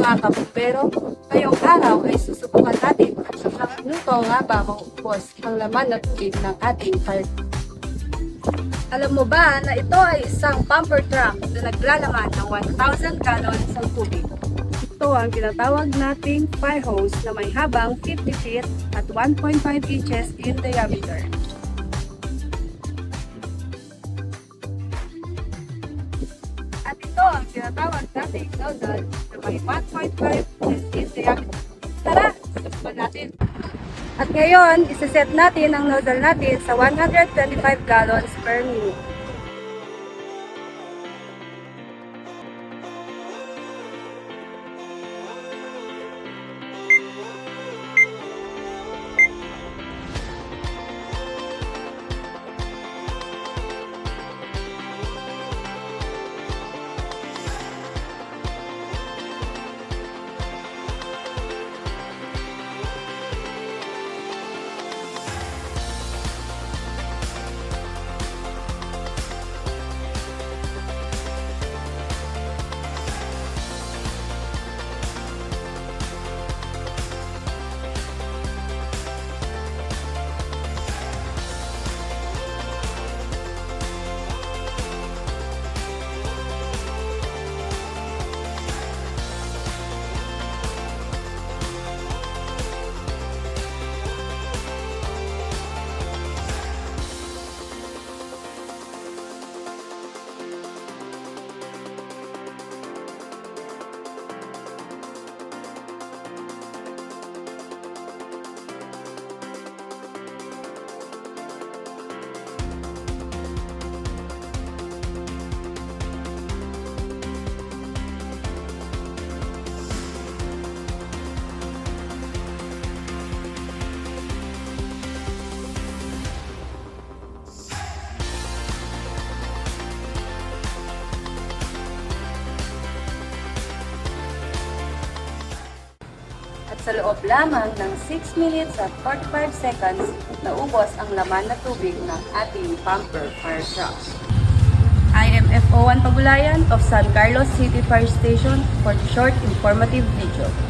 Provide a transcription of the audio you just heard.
mga kabumbero, ngayong araw ay susubukan natin at sa mga minuto nga ba maubos ang laman na tubig ng ating fire. Alam mo ba na ito ay isang pumper truck na naglalaman ng 1,000 gallons ng tubig? Ito ang tinatawag nating fire hose na may habang 50 feet at 1.5 inches in diameter. At ito ang tinatawag nating nozzle na may 1.5 inches in diameter. Tara, subukan natin! At ngayon, isa-set natin ang nozzle natin sa 125 gallons per minute. Sa loob lamang ng 6 minutes at 45 seconds, naubos ang laman na tubig ng ating pumper fire truck. I am FO1 Pagulayan of San Carlos City Fire Station for the short informative video.